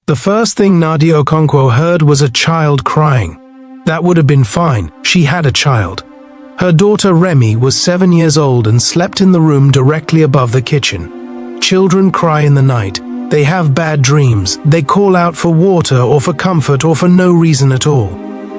The first thing Nadia Okonkwo heard was a child crying. That would have been fine. She had a child. Her daughter Remy was 7 years old and slept in the room directly above the kitchen. Children cry in the night. They have bad dreams. They call out for water or for comfort or for no reason at all.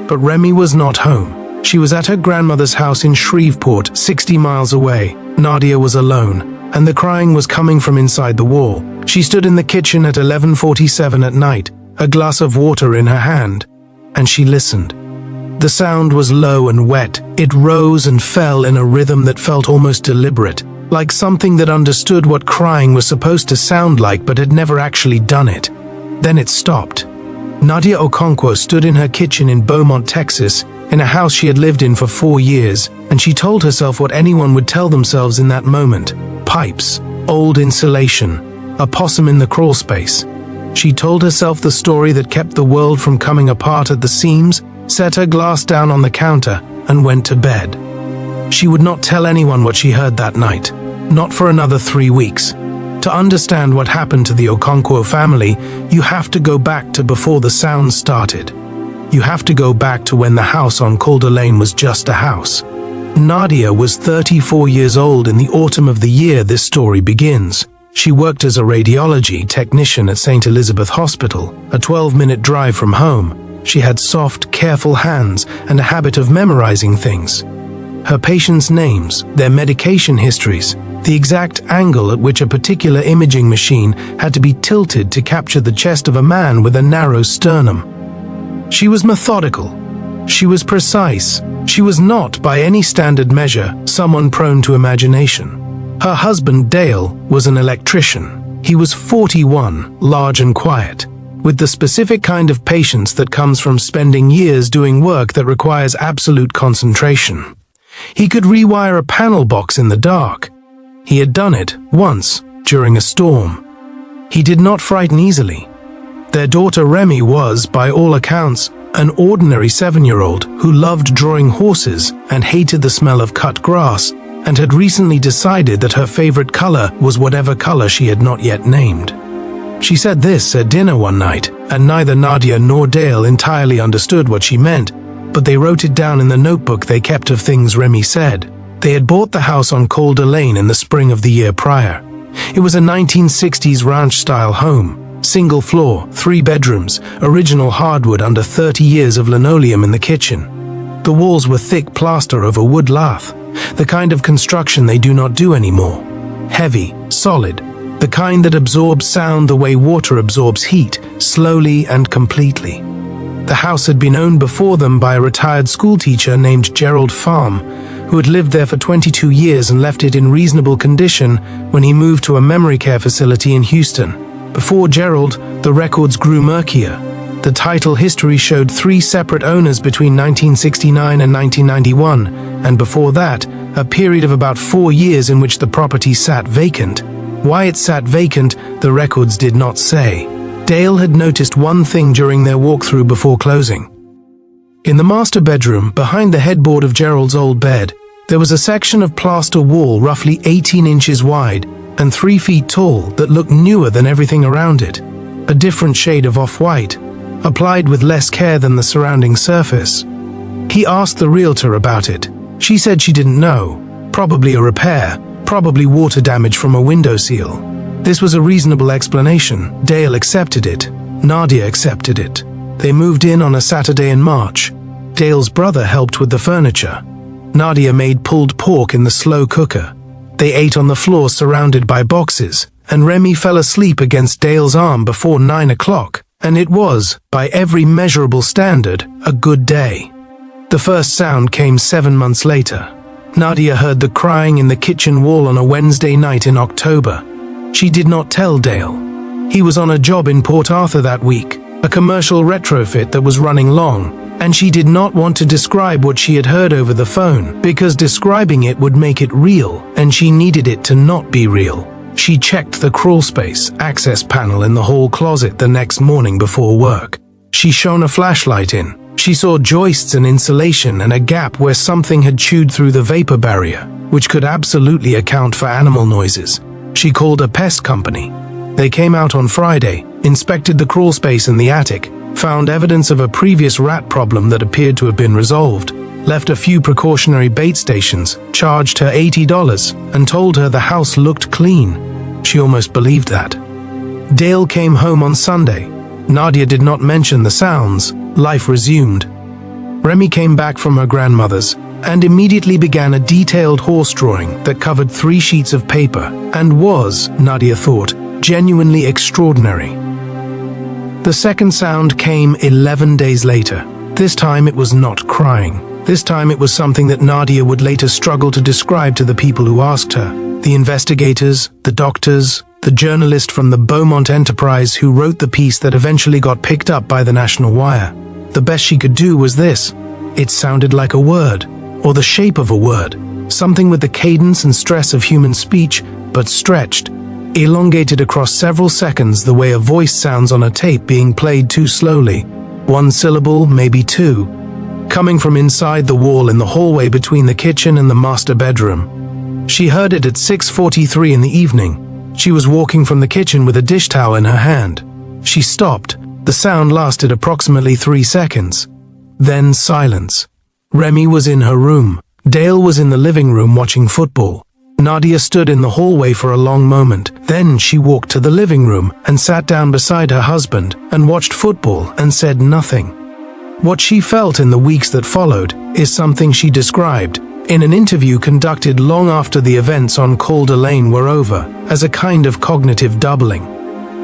But Remy was not home. She was at her grandmother's house in Shreveport, 60 miles away. Nadia was alone, and the crying was coming from inside the wall. She stood in the kitchen at 11:47 at night, a glass of water in her hand, and she listened. The sound was low and wet. It rose and fell in a rhythm that felt almost deliberate, like something that understood what crying was supposed to sound like but had never actually done it. Then it stopped. Nadia Okonkwo stood in her kitchen in Beaumont, Texas, in a house she had lived in for 4 years, and she told herself what anyone would tell themselves in that moment. Pipes, old insulation, a possum in the crawl space. She told herself the story that kept the world from coming apart at the seams, set her glass down on the counter, and went to bed. She would not tell anyone what she heard that night, not for another 3 weeks. To understand what happened to the Okonkwo family, you have to go back to before the sounds started. You have to go back to when the house on Calder Lane was just a house. Nadia was 34 years old in the autumn of the year this story begins. She worked as a radiology technician at St. Elizabeth Hospital, a 12-minute drive from home. She had soft, careful hands and a habit of memorizing things. Her patients' names, their medication histories, the exact angle at which a particular imaging machine had to be tilted to capture the chest of a man with a narrow sternum. She was methodical. She was precise. She was not, by any standard measure, someone prone to imagination. Her husband, Dale, was an electrician. He was 41, large and quiet, with the specific kind of patience that comes from spending years doing work that requires absolute concentration. He could rewire a panel box in the dark. He had done it once, during a storm. He did not frighten easily. Their daughter Remy was, by all accounts, an ordinary 7-year-old who loved drawing horses and hated the smell of cut grass, and had recently decided that her favorite color was whatever color she had not yet named. She said this at dinner one night, and neither Nadia nor Dale entirely understood what she meant, but they wrote it down in the notebook they kept of things Remy said. They had bought the house on Calder Lane in the spring of the year prior. It was a 1960s ranch-style home. Single floor, 3 bedrooms, original hardwood under 30 years of linoleum in the kitchen. The walls were thick plaster over wood lath, the kind of construction they do not do anymore. Heavy, solid, the kind that absorbs sound the way water absorbs heat, slowly and completely. The house had been owned before them by a retired schoolteacher named Gerald Farm, who had lived there for 22 years and left it in reasonable condition when he moved to a memory care facility in Houston. Before Gerald, the records grew murkier. The title history showed 3 separate owners between 1969 and 1991, and before that, a period of about 4 years in which the property sat vacant. Why it sat vacant, the records did not say. Dale had noticed one thing during their walkthrough before closing. In the master bedroom, behind the headboard of Gerald's old bed, there was a section of plaster wall roughly 18 inches wide and 3 feet tall that looked newer than everything around it. A different shade of off-white, applied with less care than the surrounding surface. He asked the realtor about it. She said she didn't know. Probably a repair, probably water damage from a window seal. This was a reasonable explanation. Dale accepted it. Nadia accepted it. They moved in on a Saturday in March. Dale's brother helped with the furniture. Nadia made pulled pork in the slow cooker. They ate on the floor surrounded by boxes, and Remy fell asleep against Dale's arm before 9 o'clock, and it was, by every measurable standard, a good day. The first sound came 7 months later. Nadia heard the crying in the kitchen wall on a Wednesday night in October. She did not tell Dale. He was on a job in Port Arthur that week, a commercial retrofit that was running long, and she did not want to describe what she had heard over the phone, because describing it would make it real, and she needed it to not be real. She checked the crawlspace access panel in the hall closet the next morning before work. She shone a flashlight in. She saw joists and insulation and a gap where something had chewed through the vapor barrier, which could absolutely account for animal noises. She called a pest company. They came out on Friday, inspected the crawl space in the attic, found evidence of a previous rat problem that appeared to have been resolved, left a few precautionary bait stations, charged her $80, and told her the house looked clean. She almost believed that. Dale came home on Sunday. Nadia did not mention the sounds. Life resumed. Remy came back from her grandmother's and immediately began a detailed horse drawing that covered 3 sheets of paper and was, Nadia thought, genuinely extraordinary. The second sound came 11 days later. This time it was not crying. This time it was something that Nadia would later struggle to describe to the people who asked her. The investigators, the doctors, the journalist from the Beaumont Enterprise who wrote the piece that eventually got picked up by the National Wire. The best she could do was this. It sounded like a word, or the shape of a word, something with the cadence and stress of human speech, but stretched, elongated across several seconds the way a voice sounds on a tape being played too slowly. 1 syllable, maybe 2, coming from inside the wall in the hallway between the kitchen and the master bedroom. She heard it at 6:43 in the evening. She was walking from the kitchen with a dish towel in her hand. She stopped. The sound lasted approximately 3 seconds. Then silence. Remy was in her room. Dale was in the living room watching football. Nadia stood in the hallway for a long moment. Then she walked to the living room and sat down beside her husband and watched football and said nothing. What she felt in the weeks that followed is something she described in an interview conducted long after the events on Calder Lane were over, as a kind of cognitive doubling.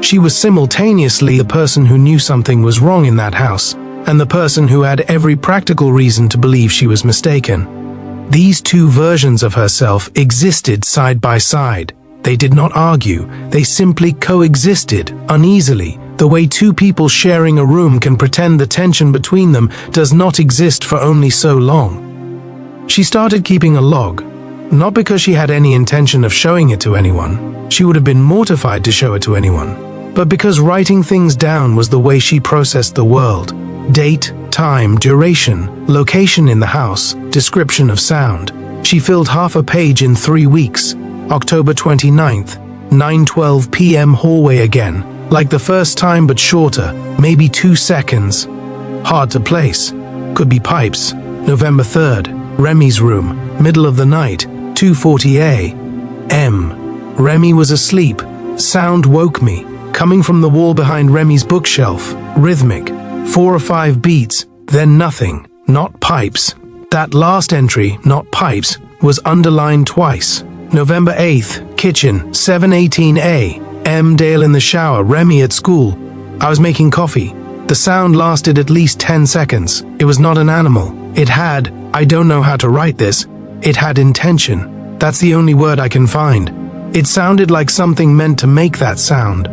She was simultaneously the person who knew something was wrong in that house, and the person who had every practical reason to believe she was mistaken. These 2 versions of herself existed side by side. They did not argue, they simply coexisted, uneasily, the way 2 people sharing a room can pretend the tension between them does not exist for only so long. She started keeping a log, not because she had any intention of showing it to anyone. She would have been mortified to show it to anyone, but because writing things down was the way she processed the world. Date, time, duration, location in the house, description of sound. She filled half a page in 3 weeks. October 29th, 9:12 p.m. hallway again, like the first time but shorter, maybe 2 seconds. Hard to place. Could be pipes. November 3rd, Remy's room, middle of the night, 2:40 a.m. Remy was asleep. Sound woke me, coming from the wall behind Remy's bookshelf. Rhythmic. 4 or 5 beats, then nothing. Not pipes. That last entry, not pipes, was underlined twice. November 8th, kitchen, 7:18 a.m. Dale in the shower, Remy at school. I was making coffee. The sound lasted at least 10 seconds. It was not an animal. It had, I don't know how to write this, it had intention. That's the only word I can find. It sounded like something meant to make that sound.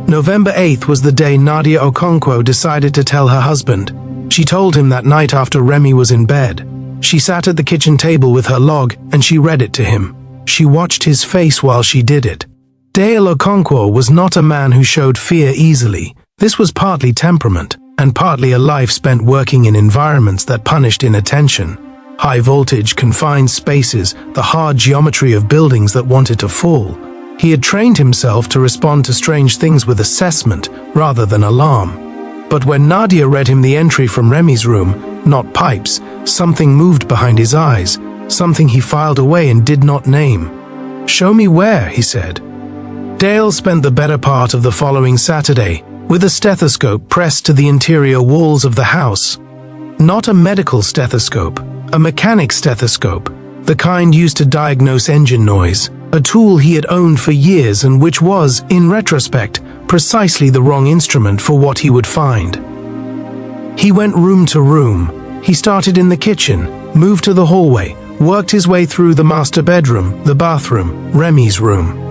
November 8th was the day Nadia Okonkwo decided to tell her husband. She told him that night after Remy was in bed. She sat at the kitchen table with her log and she read it to him. She watched his face while she did it. Dale Okonkwo was not a man who showed fear easily. This was partly temperament, and partly a life spent working in environments that punished inattention. High voltage, confined spaces, the hard geometry of buildings that wanted to fall. He had trained himself to respond to strange things with assessment rather than alarm. But when Nadia read him the entry from Remy's room, not pipes, something moved behind his eyes, something he filed away and did not name. "Show me where," he said. Dale spent the better part of the following Saturday with a stethoscope pressed to the interior walls of the house. Not a medical stethoscope, a mechanic stethoscope, the kind used to diagnose engine noise, a tool he had owned for years and which was, in retrospect, precisely the wrong instrument for what he would find. He went room to room. He started in the kitchen, moved to the hallway, worked his way through the master bedroom, the bathroom, Remy's room.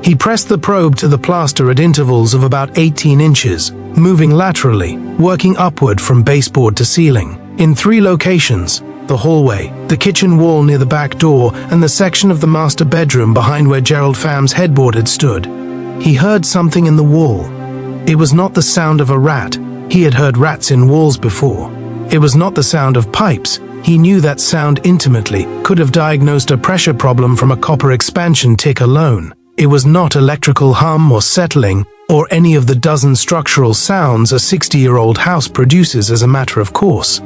He pressed the probe to the plaster at intervals of about 18 inches, moving laterally, working upward from baseboard to ceiling. In 3 locations, the hallway, the kitchen wall near the back door, and the section of the master bedroom behind where Gerald Pham's headboard had stood. He heard something in the wall. It was not the sound of a rat. He had heard rats in walls before. It was not the sound of pipes. He knew that sound intimately, could have diagnosed a pressure problem from a copper expansion tick alone. It was not electrical hum or settling. or any of the dozen structural sounds a 60-year-old house produces as a matter of course.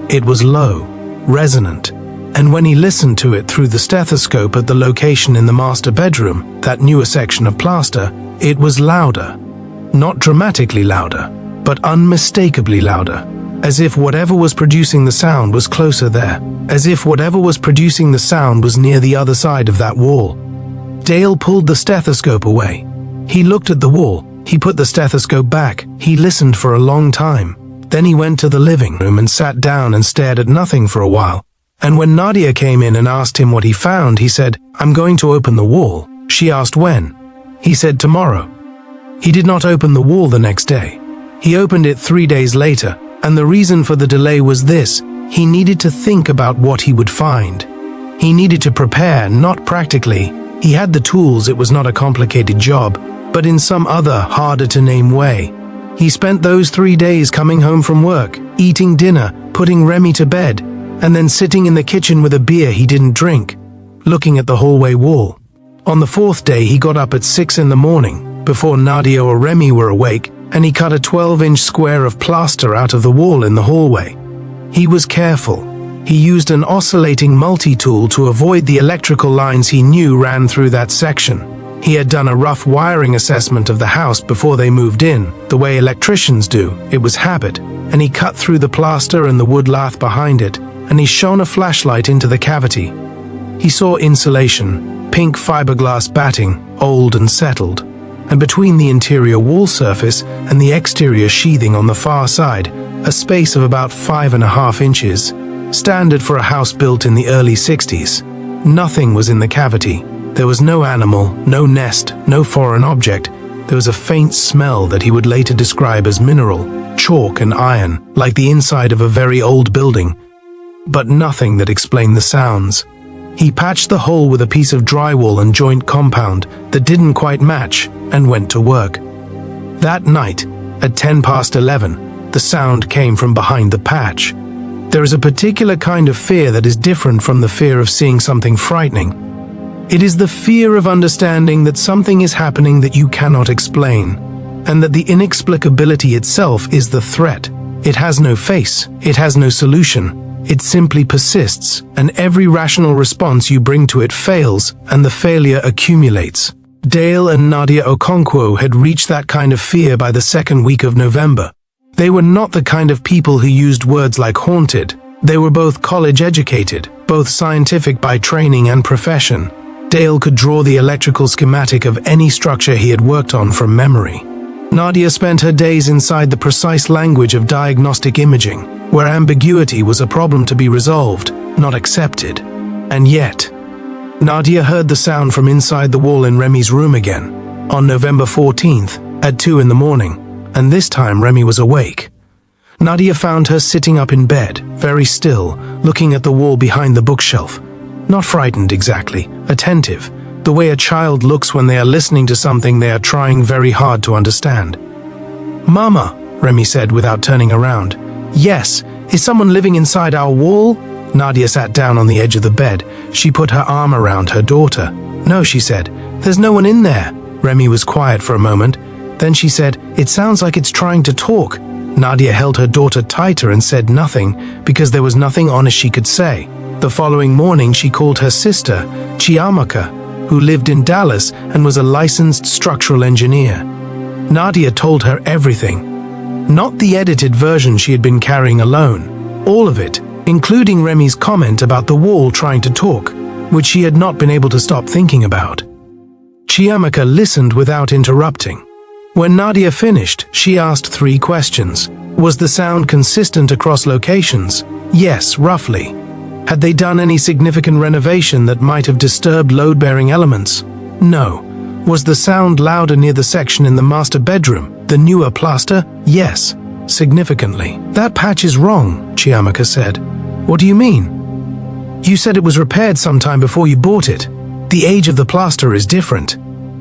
It was low, resonant, and when he listened to it through the stethoscope at the location in the master bedroom, that newer section of plaster, it was louder. Not dramatically louder, but unmistakably louder. As if whatever was producing the sound was closer there. As if whatever was producing the sound was near the other side of that wall. Dale pulled the stethoscope away. He looked at the wall. He put the stethoscope back. He listened for a long time. Then he went to the living room and sat down and stared at nothing for a while. And when Nadia came in and asked him what he found, he said, "I'm going to open the wall." She asked when. He said tomorrow. He did not open the wall the next day. He opened it 3 days later, and the reason for the delay was this: he needed to think about what he would find. He needed to prepare, not practically. He had the tools, it was not a complicated job, but in some other, harder-to-name way. He spent those 3 days coming home from work, eating dinner, putting Remy to bed, and then sitting in the kitchen with a beer he didn't drink, looking at the hallway wall. On the 4th day, he got up at 6 in the morning, before Nadia or Remy were awake, and he cut a 12-inch square of plaster out of the wall in the hallway. He was careful. He used an oscillating multi-tool to avoid the electrical lines he knew ran through that section. He had done a rough wiring assessment of the house before they moved in, the way electricians do. It was habit, and he cut through the plaster and the wood lath behind it, and he shone a flashlight into the cavity. He saw insulation, pink fiberglass batting, old and settled, and between the interior wall surface and the exterior sheathing on the far side, a space of about 5.5 inches, standard for a house built in the early 60s. Nothing was in the cavity. There was no animal, no nest, no foreign object. There was a faint smell that he would later describe as mineral, chalk and iron, like the inside of a very old building, but nothing that explained the sounds. He patched the hole with a piece of drywall and joint compound that didn't quite match and went to work. That night, at 11:10, the sound came from behind the patch. There is a particular kind of fear that is different from the fear of seeing something frightening. It is the fear of understanding that something is happening that you cannot explain, and that the inexplicability itself is the threat. It has no face, it has no solution. It simply persists, and every rational response you bring to it fails, and the failure accumulates. Dale and Nadia Okonkwo had reached that kind of fear by the 2nd week of November. They were not the kind of people who used words like haunted. They were both college-educated, both scientific by training and profession. Dale could draw the electrical schematic of any structure he had worked on from memory. Nadia spent her days inside the precise language of diagnostic imaging, where ambiguity was a problem to be resolved, not accepted. And yet, Nadia heard the sound from inside the wall in Remy's room again, on November 14th, at 2 in the morning, and this time Remy was awake. Nadia found her sitting up in bed, very still, looking at the wall behind the bookshelf. Not frightened exactly, attentive, the way a child looks when they are listening to something they are trying very hard to understand. "Mama," Remy said without turning around. "Yes, is someone living inside our wall?" Nadia sat down on the edge of the bed. She put her arm around her daughter. "No," she said, "there's no one in there." Remy was quiet for a moment. Then she said, "It sounds like it's trying to talk." Nadia held her daughter tighter and said nothing, because there was nothing honest she could say. The following morning she called her sister, Chiamaka, who lived in Dallas and was a licensed structural engineer. Nadia told her everything. Not the edited version she had been carrying alone. All of it, including Remy's comment about the wall trying to talk, which she had not been able to stop thinking about. Chiamaka listened without interrupting. When Nadia finished, she asked 3 questions. Was the sound consistent across locations? Yes, roughly. Had they done any significant renovation that might have disturbed load-bearing elements? No. Was the sound louder near the section in the master bedroom, the newer plaster? Yes, significantly. "That patch is wrong," Chiamaka said. "What do you mean?" "You said it was repaired sometime before you bought it. The age of the plaster is different.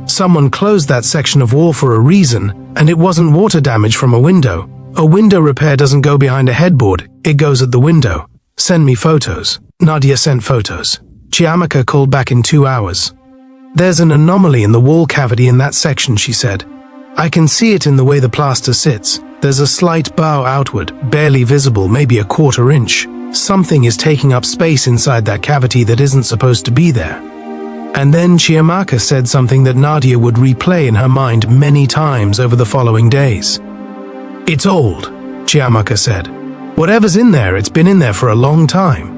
Someone closed that section of wall for a reason, and it wasn't water damage from a window. A window repair doesn't go behind a headboard, it goes at the window. Send me photos." Nadia sent photos. Chiamaka called back in 2 hours. "There's an anomaly in the wall cavity in that section," she said. I can see it in the way the plaster sits. There's a slight bow outward, barely visible, maybe a quarter inch. Something is taking up space inside that cavity that isn't supposed to be there. And then Chiamaka said something that Nadia would replay in her mind many times over the following days. "It's old," Chiamaka said. "Whatever's in there, it's been in there for a long time."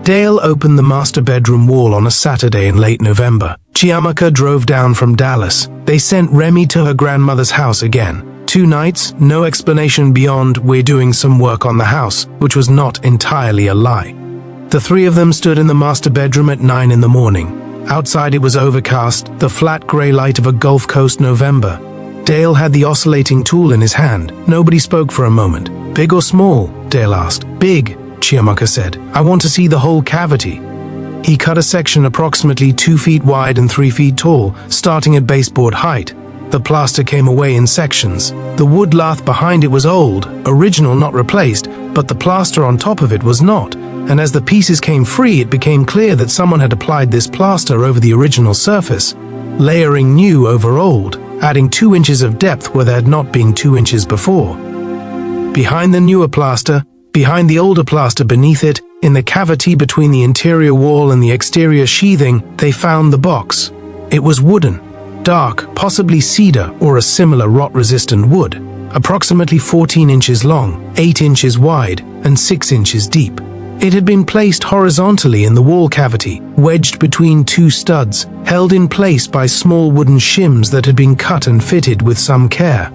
Dale opened the master bedroom wall on a Saturday in late November. Chiamaka drove down from Dallas. They sent Remy to her grandmother's house again. 2 nights, no explanation beyond "we're doing some work on the house," which was not entirely a lie. The 3 of them stood in the master bedroom at 9 in the morning. Outside it was overcast, the flat grey light of a Gulf Coast November. Dale had the oscillating tool in his hand. Nobody spoke for a moment. "Big or small?" Dale asked. "Big," Chiamaka said. "I want to see the whole cavity." He cut a section approximately 2 feet wide and 3 feet tall, starting at baseboard height. The plaster came away in sections. The wood lath behind it was old, original, not replaced, but the plaster on top of it was not. And as the pieces came free, it became clear that someone had applied this plaster over the original surface, layering new over old, adding 2 inches of depth where there had not been 2 inches before. Behind the newer plaster, behind the older plaster beneath it, in the cavity between the interior wall and the exterior sheathing, they found the box. It was wooden, dark, possibly cedar or a similar rot-resistant wood, approximately 14 inches long, 8 inches wide, and 6 inches deep. It had been placed horizontally in the wall cavity, wedged between 2 studs, held in place by small wooden shims that had been cut and fitted with some care.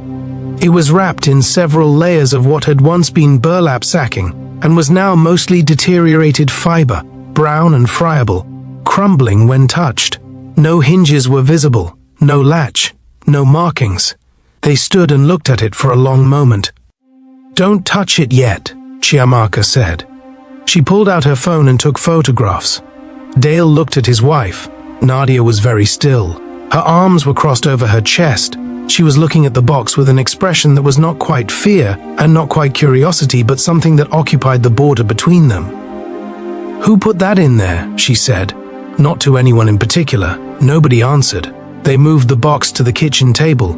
It was wrapped in several layers of what had once been burlap sacking, and was now mostly deteriorated fiber, brown and friable, crumbling when touched. No hinges were visible, no latch, no markings. They stood and looked at it for a long moment. "Don't touch it yet," Chiamaka said. She pulled out her phone and took photographs. Dale looked at his wife. Nadia was very still. Her arms were crossed over her chest. She was looking at the box with an expression that was not quite fear and not quite curiosity, but something that occupied the border between them. "Who put that in there?" she said. Not to anyone in particular. Nobody answered. They moved the box to the kitchen table.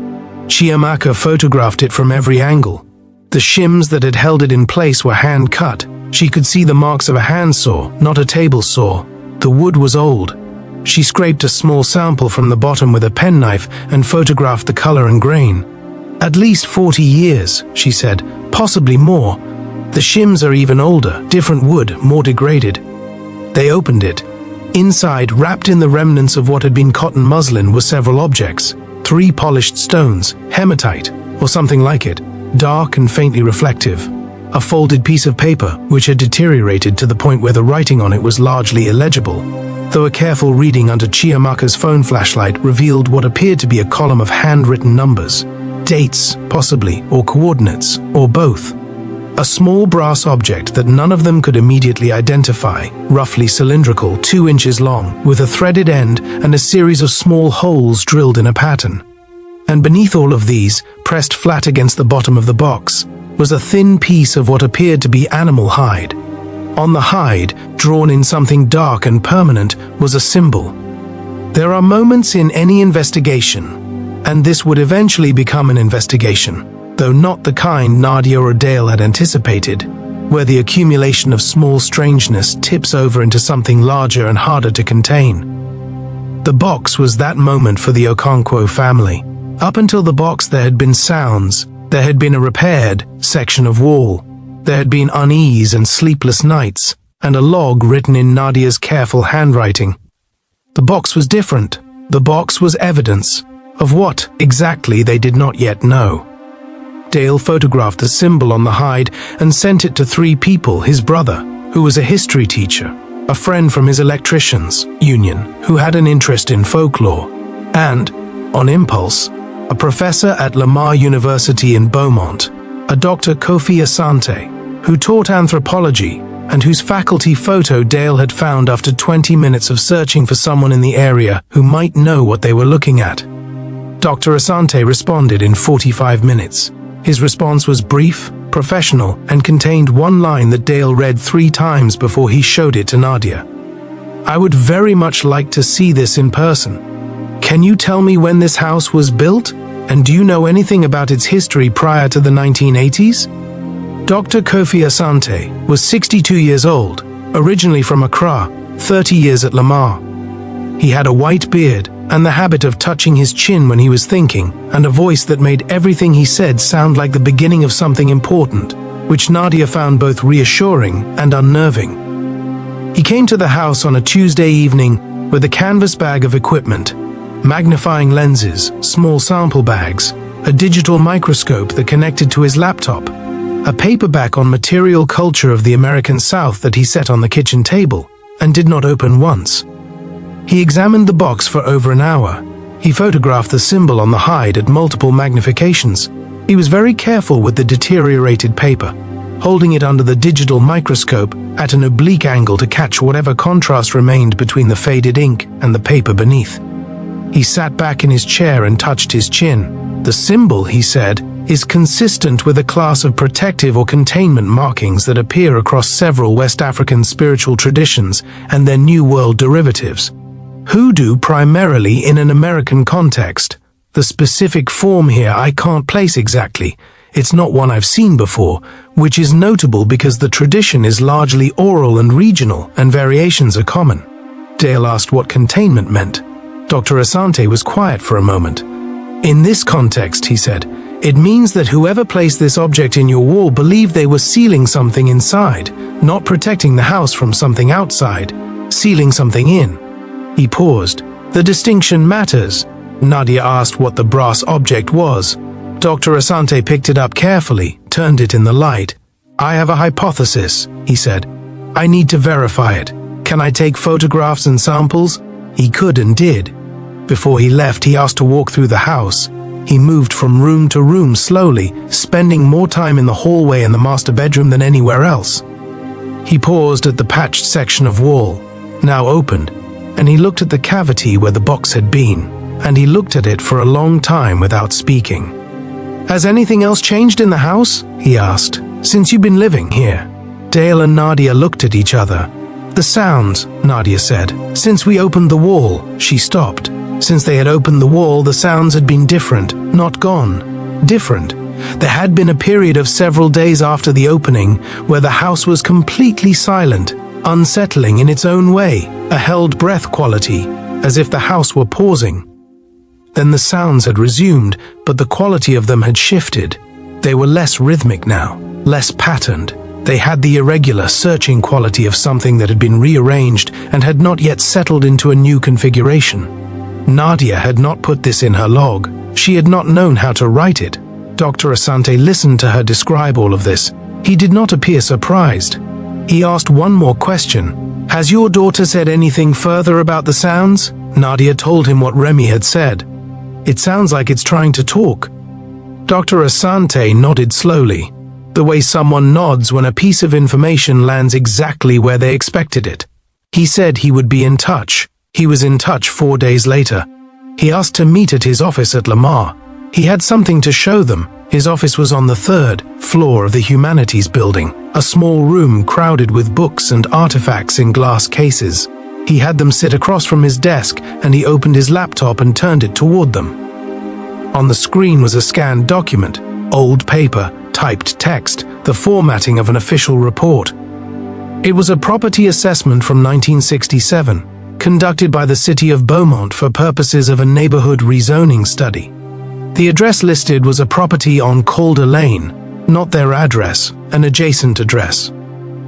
Chiamaka photographed it from every angle. The shims that had held it in place were hand-cut. She could see the marks of a handsaw, not a table saw. The wood was old. She scraped a small sample from the bottom with a penknife and photographed the color and grain. "At least 40 years, she said, possibly more. The shims are even older, different wood, more degraded." They opened it. Inside, wrapped in the remnants of what had been cotton muslin, were several objects. 3 polished stones, hematite, or something like it, dark and faintly reflective. A folded piece of paper, which had deteriorated to the point where the writing on it was largely illegible, though a careful reading under Chiamaka's phone flashlight revealed what appeared to be a column of handwritten numbers. Dates, possibly, or coordinates, or both. A small brass object that none of them could immediately identify, roughly cylindrical, 2 inches long, with a threaded end and a series of small holes drilled in a pattern. And beneath all of these, pressed flat against the bottom of the box, was a thin piece of what appeared to be animal hide. On the hide, drawn in something dark and permanent, was a symbol. There are moments in any investigation, and this would eventually become an investigation, though not the kind Nadia or Dale had anticipated, where the accumulation of small strangeness tips over into something larger and harder to contain. The box was that moment for the Okonkwo family. Up until the box, there had been sounds. There had been a repaired section of wall. There had been unease and sleepless nights, and a log written in Nadia's careful handwriting. The box was different. The box was evidence of what exactly they did not yet know. Dale photographed the symbol on the hide and sent it to 3 people: his brother, who was a history teacher, a friend from his electricians' union who had an interest in folklore, and, on impulse, a professor at Lamar University in Beaumont, a Dr. Kofi Asante, who taught anthropology and whose faculty photo Dale had found after 20 minutes of searching for someone in the area who might know what they were looking at. Dr. Asante responded in 45 minutes. His response was brief, professional, and contained one line that Dale read 3 times before he showed it to Nadia. "I would very much like to see this in person. Can you tell me when this house was built?" And do you know anything about its history prior to the 1980s? Dr. Kofi Asante was 62 years old, originally from Accra, 30 years at Lamar. He had a white beard and the habit of touching his chin when he was thinking, and a voice that made everything he said sound like the beginning of something important, which Nadia found both reassuring and unnerving. He came to the house on a Tuesday evening with a canvas bag of equipment, magnifying lenses, small sample bags, a digital microscope that connected to his laptop, a paperback on material culture of the American South that he set on the kitchen table and did not open once. He examined the box for over an hour. He photographed the symbol on the hide at multiple magnifications. He was very careful with the deteriorated paper, holding it under the digital microscope at an oblique angle to catch whatever contrast remained between the faded ink and the paper beneath. He sat back in his chair and touched his chin. The symbol, he said, is consistent with a class of protective or containment markings that appear across several West African spiritual traditions and their New World derivatives. Hoodoo primarily in an American context. The specific form here I can't place exactly. It's not one I've seen before, which is notable because the tradition is largely oral and regional, and variations are common. Dale asked what containment meant. Dr. Asante was quiet for a moment. In this context, he said, it means that whoever placed this object in your wall believed they were sealing something inside, not protecting the house from something outside, sealing something in. He paused. The distinction matters. Nadia asked what the brass object was. Dr. Asante picked it up carefully, turned it in the light. I have a hypothesis, he said. I need to verify it. Can I take photographs and samples? He could and did. Before he left, he asked to walk through the house. He moved from room to room slowly, spending more time in the hallway and the master bedroom than anywhere else. He paused at the patched section of wall, now opened, and he looked at the cavity where the box had been, and he looked at it for a long time without speaking. Has anything else changed in the house? He asked, since you've been living here. Dale and Nadia looked at each other. The sounds, Nadia said. Since we opened the wall, she stopped. Since they had opened the wall, the sounds had been different, not gone. Different. There had been a period of several days after the opening where the house was completely silent, unsettling in its own way, a held breath quality, as if the house were pausing. Then the sounds had resumed, but the quality of them had shifted. They were less rhythmic now, less patterned. They had the irregular, searching quality of something that had been rearranged and had not yet settled into a new configuration. Nadia had not put this in her log. She had not known how to write it. Dr. Asante listened to her describe all of this. He did not appear surprised. He asked one more question. Has your daughter said anything further about the sounds? Nadia told him what Remy had said. It sounds like it's trying to talk. Dr. Asante nodded slowly, the way someone nods when a piece of information lands exactly where they expected it. He said he would be in touch. He was in touch 4 days later. He asked to meet at his office at Lamar. He had something to show them. His office was on the 3rd floor of the Humanities building, a small room crowded with books and artifacts in glass cases. He had them sit across from his desk, and he opened his laptop and turned it toward them. On the screen was a scanned document, old paper, typed text, the formatting of an official report. It was a property assessment from 1967, conducted by the city of Beaumont for purposes of a neighborhood rezoning study. The address listed was a property on Calder Lane, not their address, an adjacent address.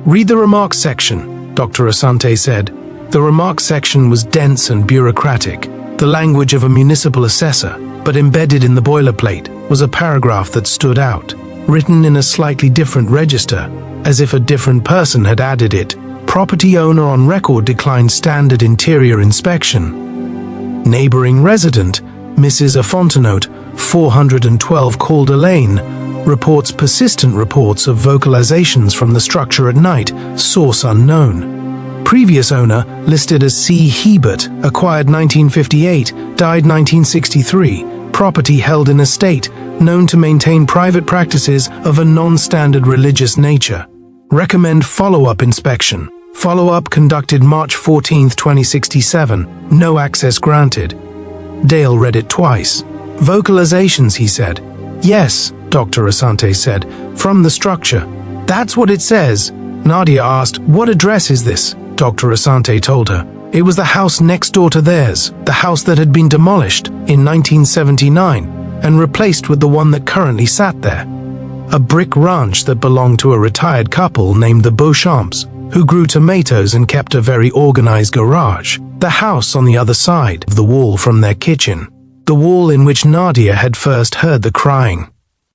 Read the remarks section, Dr. Asante said. The remarks section was dense and bureaucratic, the language of a municipal assessor, but embedded in the boilerplate was a paragraph that stood out, written in a slightly different register, as if a different person had added it. Property owner on record declined standard interior inspection. Neighboring resident, Mrs. Afontenote, 412 Calder Lane, reports persistent reports of vocalizations from the structure at night, source unknown. Previous owner, listed as C. Hebert, acquired 1958, died 1963, property held in estate, known to maintain private practices of a non-standard religious nature. Recommend follow-up inspection. Follow-up conducted March 14, 2067. No access granted. Dale read it twice. Vocalizations, he said. Yes, Dr. Asante said, from the structure. That's what it says. Nadia asked, what address is this? Dr. Asante told her. It was the house next door to theirs, the house that had been demolished in 1979 and replaced with the one that currently sat there. A brick ranch that belonged to a retired couple named the Beauchamps, who grew tomatoes and kept a very organized garage. The house on the other side of the wall from their kitchen, the wall in which Nadia had first heard the crying.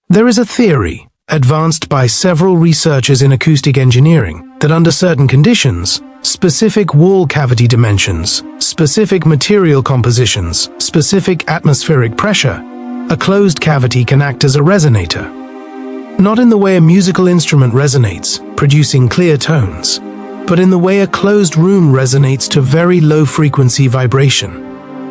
There is a theory, advanced by several researchers in acoustic engineering, that under certain conditions, specific wall cavity dimensions, specific material compositions, specific atmospheric pressure, a closed cavity can act as a resonator. Not in the way a musical instrument resonates, producing clear tones, but in the way a closed room resonates to very low-frequency vibration.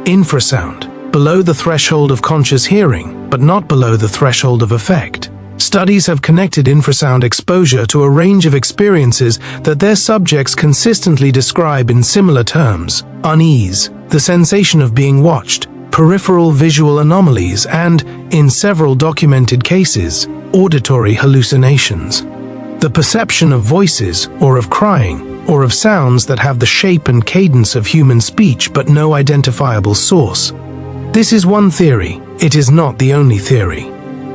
Infrasound, below the threshold of conscious hearing, but not below the threshold of effect. Studies have connected infrasound exposure to a range of experiences that their subjects consistently describe in similar terms: unease, the sensation of being watched, peripheral visual anomalies, and, in several documented cases, auditory hallucinations. The perception of voices, or of crying, or of sounds that have the shape and cadence of human speech but no identifiable source. This is one theory. It is not the only theory.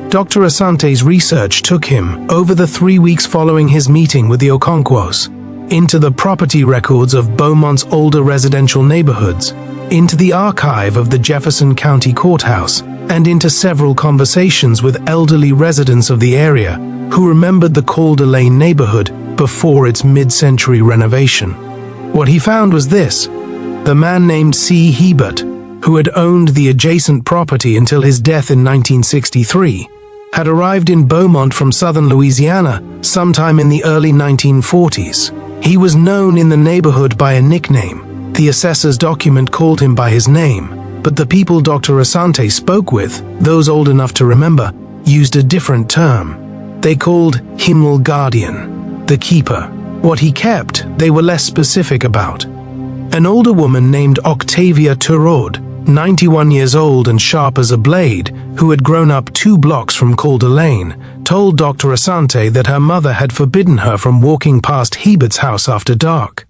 Dr. Asante's research took him, over the 3 weeks following his meeting with the Okonkwo's, into the property records of Beaumont's older residential neighborhoods, into the archive of the Jefferson County Courthouse, and into several conversations with elderly residents of the area who remembered the Calder Lane neighborhood before its mid-century renovation. What he found was this: the man named C. Hebert, who had owned the adjacent property until his death in 1963, had arrived in Beaumont from southern Louisiana sometime in the early 1940s. He was known in the neighborhood by a nickname. The assessor's document called him by his name, but the people Dr. Asante spoke with, those old enough to remember, used a different term. They called Himmel Guardian, the keeper. What he kept, they were less specific about. An older woman named Octavia Turod, 91 years old and sharp as a blade, who had grown up 2 blocks from Calder Lane, told Dr. Asante that her mother had forbidden her from walking past Hebert's house after dark.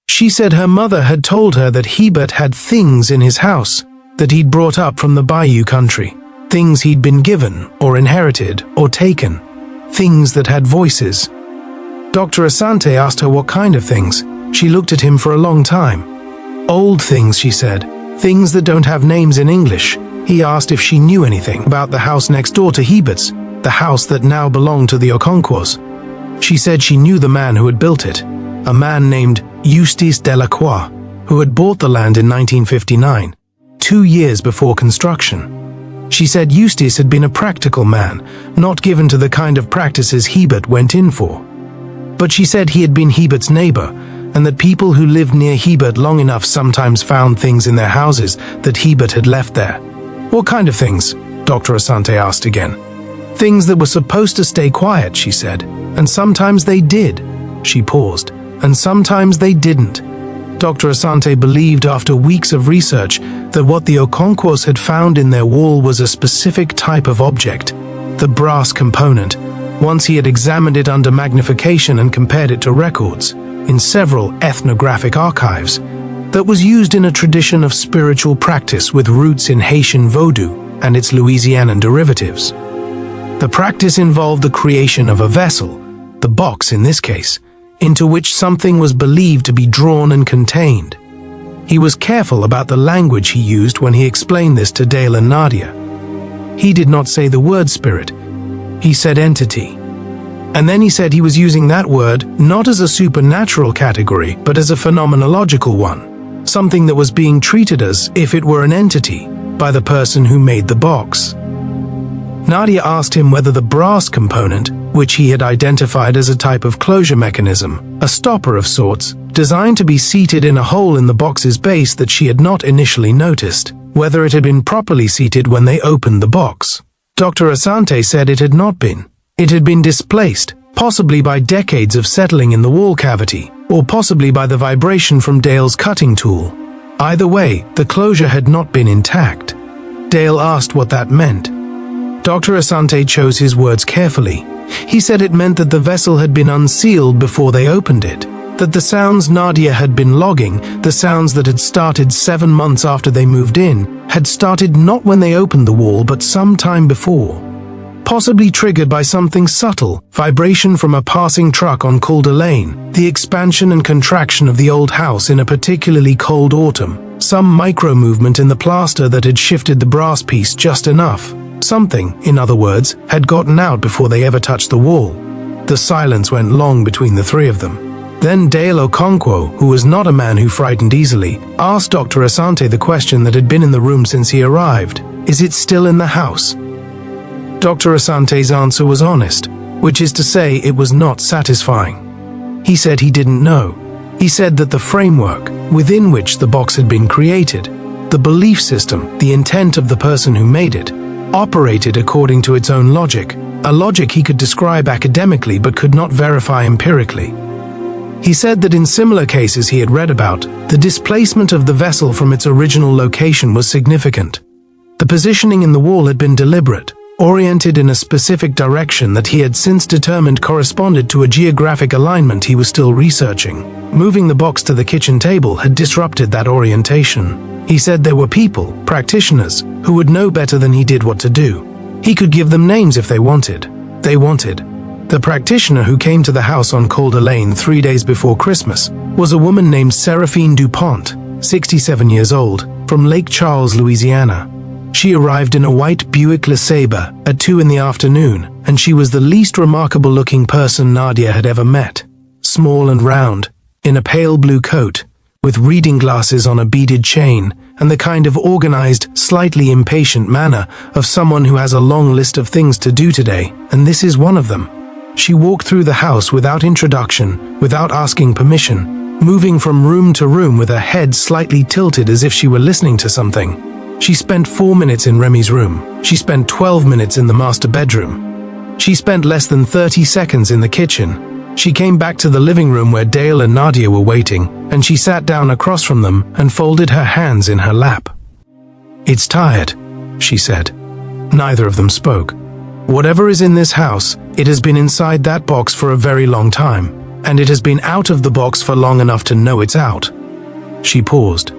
She said her mother had told her that Hebert had things in his house that he'd brought up from the Bayou country, things he'd been given or inherited or taken, things that had voices. Dr. Asante asked her what kind of things. She looked at him for a long time. Old things, she said, things that don't have names in English. He asked if she knew anything about the house next door to Hebert's, the house that now belonged to the Okonkwo's. She said she knew the man who had built it, a man named Eustace Delacroix, who had bought the land in 1959, 2 years before construction. She said Eustace had been a practical man, not given to the kind of practices Hebert went in for. But she said he had been Hebert's neighbor, and that people who lived near Hebert long enough sometimes found things in their houses that Hebert had left there. What kind of things? Dr. Asante asked again. Things that were supposed to stay quiet, she said, and sometimes they did. She paused, and sometimes they didn't. Dr. Asante believed after weeks of research that what the Okonkwo's had found in their wall was a specific type of object, the brass component. Once he had examined it under magnification and compared it to records, in several ethnographic archives, that was used in a tradition of spiritual practice with roots in Haitian Vodou and its Louisianan derivatives. The practice involved the creation of a vessel, the box in this case, into which something was believed to be drawn and contained. He was careful about the language he used when he explained this to Dale and Nadia. He did not say the word spirit, he said entity. And then he said he was using that word not as a supernatural category, but as a phenomenological one, something that was being treated as if it were an entity by the person who made the box. Nadia asked him whether the brass component, which he had identified as a type of closure mechanism, a stopper of sorts, designed to be seated in a hole in the box's base that she had not initially noticed, whether it had been properly seated when they opened the box. Dr. Asante said it had not been. It had been displaced, possibly by decades of settling in the wall cavity, or possibly by the vibration from Dale's cutting tool. Either way, the closure had not been intact. Dale asked what that meant. Dr. Asante chose his words carefully. He said it meant that the vessel had been unsealed before they opened it, that the sounds Nadia had been logging, the sounds that had started 7 months after they moved in, had started not when they opened the wall but some time before. Possibly triggered by something subtle, vibration from a passing truck on Calder Lane, the expansion and contraction of the old house in a particularly cold autumn, some micro-movement in the plaster that had shifted the brass piece just enough. Something, in other words, had gotten out before they ever touched the wall. The silence went long between the three of them. Then Dale Okonkwo, who was not a man who frightened easily, asked Dr. Asante the question that had been in the room since he arrived. Is it still in the house? Dr. Asante's answer was honest, which is to say it was not satisfying. He said he didn't know. He said that the framework within which the box had been created, the belief system, the intent of the person who made it, operated according to its own logic, a logic he could describe academically but could not verify empirically. He said that in similar cases he had read about, the displacement of the vessel from its original location was significant. The positioning in the wall had been deliberate, oriented in a specific direction that he had since determined corresponded to a geographic alignment he was still researching. Moving the box to the kitchen table had disrupted that orientation. He said there were people, practitioners, who would know better than he did what to do. He could give them names if they wanted. The practitioner who came to the house on Calder Lane 3 days before Christmas was a woman named Seraphine DuPont, 67 years old, from Lake Charles, Louisiana. She arrived in a white Buick LeSabre at 2 in the afternoon, and she was the least remarkable-looking person Nadia had ever met. Small and round, in a pale blue coat, with reading glasses on a beaded chain, and the kind of organized, slightly impatient manner of someone who has a long list of things to do today, and this is one of them. She walked through the house without introduction, without asking permission, moving from room to room with her head slightly tilted as if she were listening to something. She spent 4 minutes in Remy's room. She spent 12 minutes in the master bedroom. She spent less than 30 seconds in the kitchen. She came back to the living room where Dale and Nadia were waiting, and she sat down across from them and folded her hands in her lap. "It's tired," she said. Neither of them spoke. Whatever is in this house, it has been inside that box for a very long time, and it has been out of the box for long enough to know it's out. She paused.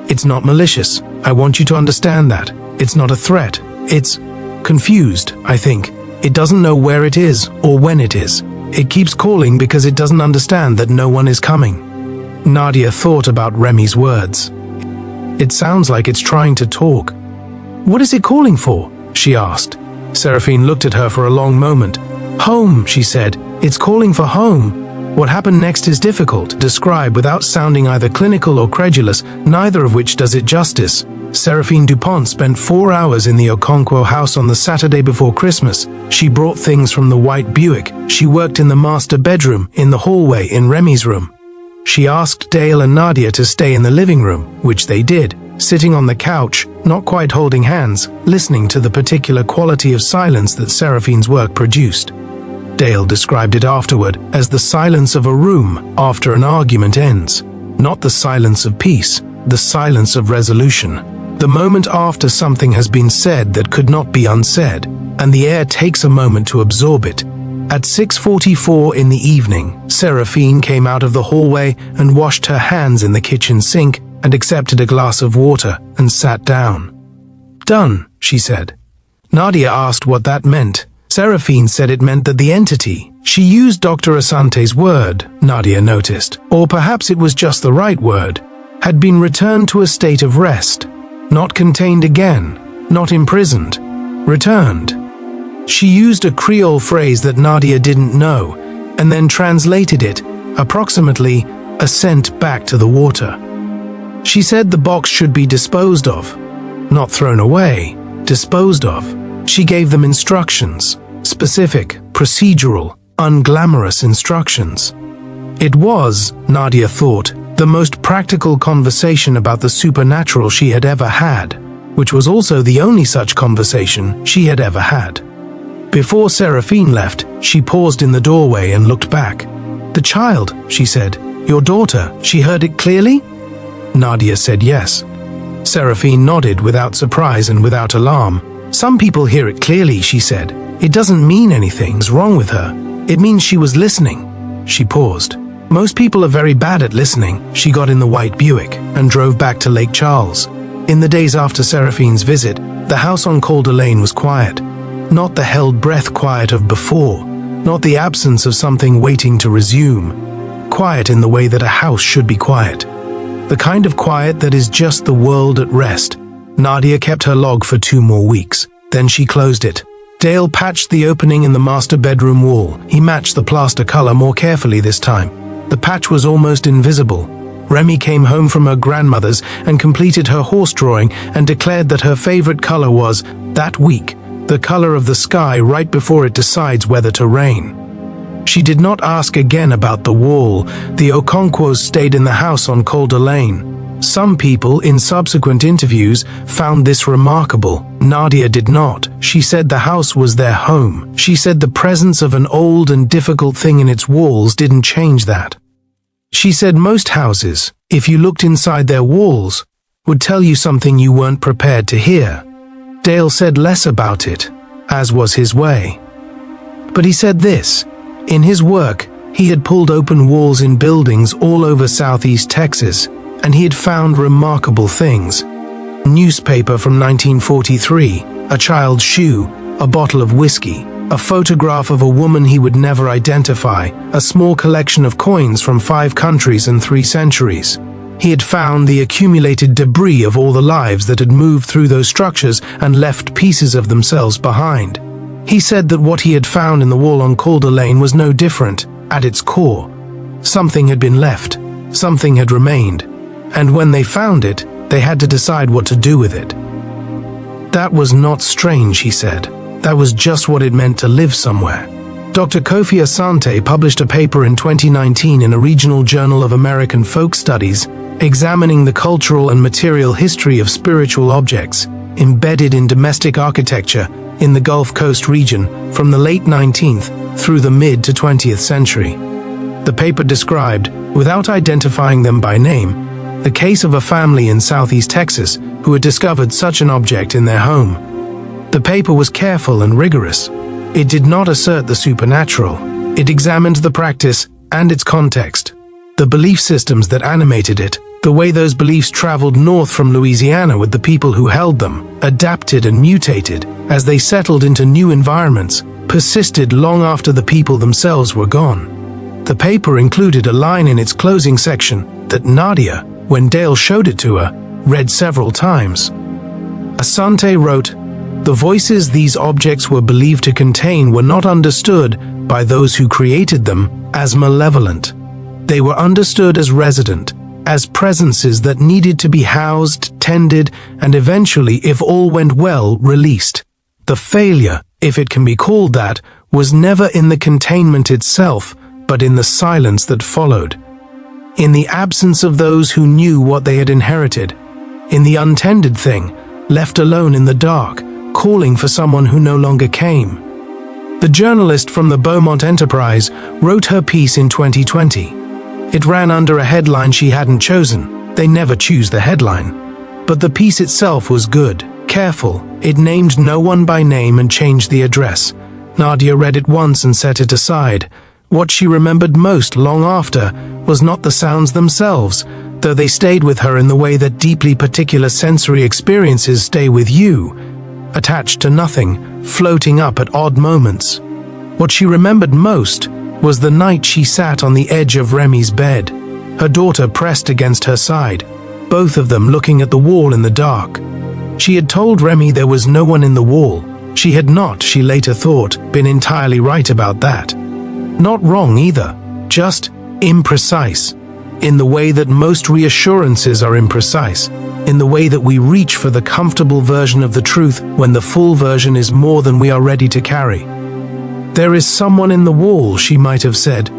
"It's not malicious. I want you to understand that. It's not a threat. It's confused, I think. It doesn't know where it is or when it is. It keeps calling because it doesn't understand that no one is coming." Nadia thought about Remy's words. "It sounds like it's trying to talk." "What is it calling for?" she asked. Seraphine looked at her for a long moment. "Home," she said. "It's calling for home." What happened next is difficult to describe without sounding either clinical or credulous, neither of which does it justice. Seraphine DuPont spent 4 hours in the Okonkwo house on the Saturday before Christmas. She brought things from the white Buick. She worked in the master bedroom, in the hallway, in Remy's room. She asked Dale and Nadia to stay in the living room, which they did, sitting on the couch, not quite holding hands, listening to the particular quality of silence that Seraphine's work produced. Dale described it afterward as the silence of a room after an argument ends. Not the silence of peace, the silence of resolution. The moment after something has been said that could not be unsaid, and the air takes a moment to absorb it. At 6:44 in the evening, Seraphine came out of the hallway and washed her hands in the kitchen sink and accepted a glass of water and sat down. "Done," she said. Nadia asked what that meant. Seraphine said it meant that the entity, she used Dr. Asante's word, Nadia noticed, or perhaps it was just the right word, had been returned to a state of rest. Not contained again, not imprisoned, returned. She used a Creole phrase that Nadia didn't know, and then translated it, approximately, a scent back to the water. She said the box should be disposed of, not thrown away, disposed of. She gave them instructions, specific, procedural, unglamorous instructions. It was, Nadia thought, the most practical conversation about the supernatural she had ever had, which was also the only such conversation she had ever had. Before Seraphine left, she paused in the doorway and looked back. "The child," she said. "Your daughter, she heard it clearly?" Nadia said yes. Seraphine nodded without surprise and without alarm. "Some people hear it clearly," she said. "It doesn't mean anything's wrong with her. It means she was listening." She paused. "Most people are very bad at listening." She got in the white Buick and drove back to Lake Charles. In the days after Seraphine's visit, the house on Calder Lane was quiet. Not the held breath quiet of before, not the absence of something waiting to resume. Quiet in the way that a house should be quiet. The kind of quiet that is just the world at rest. Nadia kept her log for 2 more weeks. Then she closed it. Dale patched the opening in the master bedroom wall. He matched the plaster color more carefully this time. The patch was almost invisible. Remy came home from her grandmother's and completed her horse drawing and declared that her favorite color was, that week, the color of the sky right before it decides whether to rain. She did not ask again about the wall. The Okonkwo's stayed in the house on Calder Lane. Some people, in subsequent interviews, found this remarkable. Nadia did not. She said the house was their home. She said the presence of an old and difficult thing in its walls didn't change that. She said most houses, if you looked inside their walls, would tell you something you weren't prepared to hear. Dale said less about it, as was his way. But he said this. In his work, he had pulled open walls in buildings all over southeast Texas, and he had found remarkable things. Newspaper from 1943, a child's shoe, a bottle of whiskey, a photograph of a woman he would never identify, a small collection of coins from 5 countries and 3 centuries. He had found the accumulated debris of all the lives that had moved through those structures and left pieces of themselves behind. He said that what he had found in the wall on Calder Lane was no different, at its core. Something had been left, something had remained, and when they found it, they had to decide what to do with it. That was not strange, he said. That was just what it meant to live somewhere. Dr. Kofi Asante published a paper in 2019 in a regional journal of American folk studies, examining the cultural and material history of spiritual objects embedded in domestic architecture in the Gulf Coast region from the late 19th through the mid to 20th century. The paper described, without identifying them by name, the case of a family in southeast Texas who had discovered such an object in their home. The paper was careful and rigorous. It did not assert the supernatural. It examined the practice and its context, the belief systems that animated it, the way those beliefs traveled north from Louisiana with the people who held them, adapted and mutated as they settled into new environments, persisted long after the people themselves were gone. The paper included a line in its closing section that Nadia, when Dale showed it to her, read several times. Asante wrote, "The voices these objects were believed to contain were not understood by those who created them as malevolent. They were understood as resident, as presences that needed to be housed, tended, and eventually, if all went well, released. The failure, if it can be called that, was never in the containment itself, but in the silence that followed. In the absence of those who knew what they had inherited. In the untended thing, left alone in the dark, calling for someone who no longer came." The journalist from the Beaumont Enterprise wrote her piece in 2020. It ran under a headline she hadn't chosen. They never choose the headline. But the piece itself was good, careful. It named no one by name and changed the address. Nadia read it once and set it aside. What she remembered most long after was not the sounds themselves, though they stayed with her in the way that deeply particular sensory experiences stay with you, attached to nothing, floating up at odd moments. What she remembered most was the night she sat on the edge of Remy's bed, her daughter pressed against her side, both of them looking at the wall in the dark. She had told Remy there was no one in the wall. She had not, she later thought, been entirely right about that. Not wrong either, just imprecise, in the way that most reassurances are imprecise, in the way that we reach for the comfortable version of the truth when the full version is more than we are ready to carry. "There is someone in the wall," she might have said,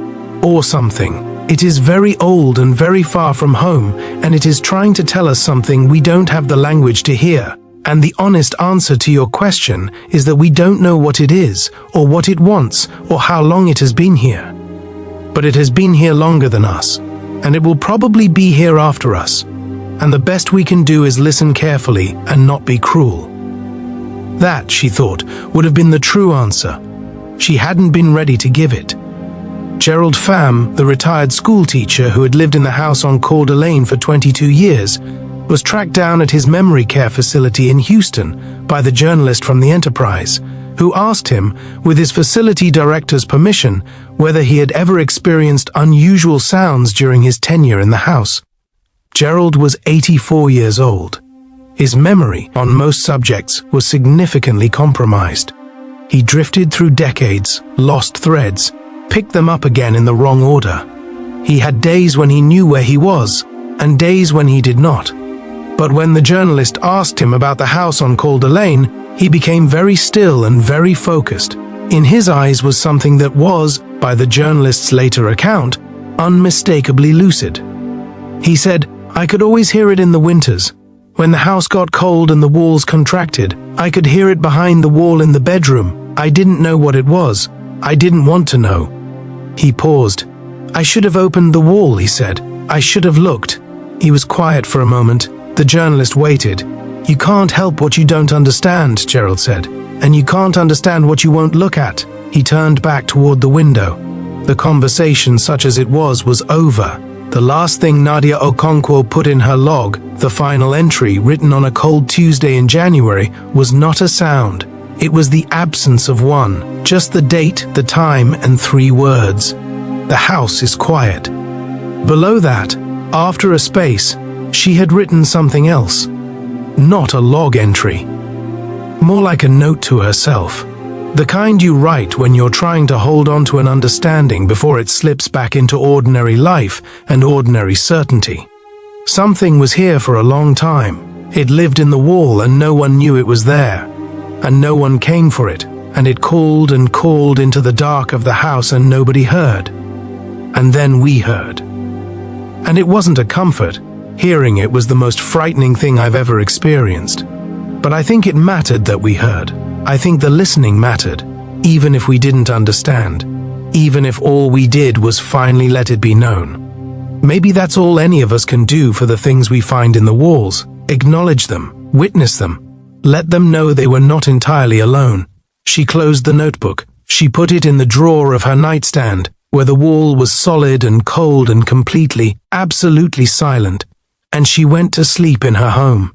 or something. "It is very old and very far from home, and it is trying to tell us something we don't have the language to hear. And the honest answer to your question is that we don't know what it is, or what it wants, or how long it has been here. But it has been here longer than us, and it will probably be here after us. and the best we can do is listen carefully and not be cruel. That, she thought, would have been the true answer. She hadn't been ready to give it. Gerald Pham, the retired schoolteacher who had lived in the house on Coeur d'Alene for 22 years, was tracked down at his memory care facility in Houston by the journalist from the Enterprise, who asked him, with his facility director's permission, whether he had ever experienced unusual sounds during his tenure in the house. Gerald was 84 years old. His memory on most subjects was significantly compromised. He drifted through decades, lost threads, picked them up again in the wrong order. He had days when he knew where he was, and days when he did not. But when the journalist asked him about the house on Coeur d'Alene, he became very still and very focused. In his eyes was something that was, by the journalist's later account, unmistakably lucid. He said, "I could always hear it in the winters. When the house got cold and the walls contracted, I could hear it behind the wall in the bedroom. I didn't know what it was. I didn't want to know." He paused. "I should have opened the wall," he said. "I should have looked." He was quiet for a moment. The journalist waited. "You can't help what you don't understand," Gerald said. "And you can't understand what you won't look at." He turned back toward the window. The conversation, such as it was over. The last thing Nadia Okonkwo put in her log, the final entry written on a cold Tuesday in January, was not a sound. It was the absence of one, just the date, the time, and 3 words. "The house is quiet." Below that, after a space, she had written something else. Not a log entry. More like a note to herself. The kind you write when you're trying to hold on to an understanding before it slips back into ordinary life and ordinary certainty. Something was here for a long time. It lived in the wall and no one knew it was there. And no one came for it, and it called and called into the dark of the house and nobody heard. And then we heard. And it wasn't a comfort. Hearing it was the most frightening thing I've ever experienced. But I think it mattered that we heard. I think the listening mattered, even if we didn't understand, even if all we did was finally let it be known. Maybe that's all any of us can do for the things we find in the walls. Acknowledge them, witness them, let them know they were not entirely alone. She closed the notebook. She put it in the drawer of her nightstand, where the wall was solid and cold and completely, absolutely silent, and she went to sleep in her home.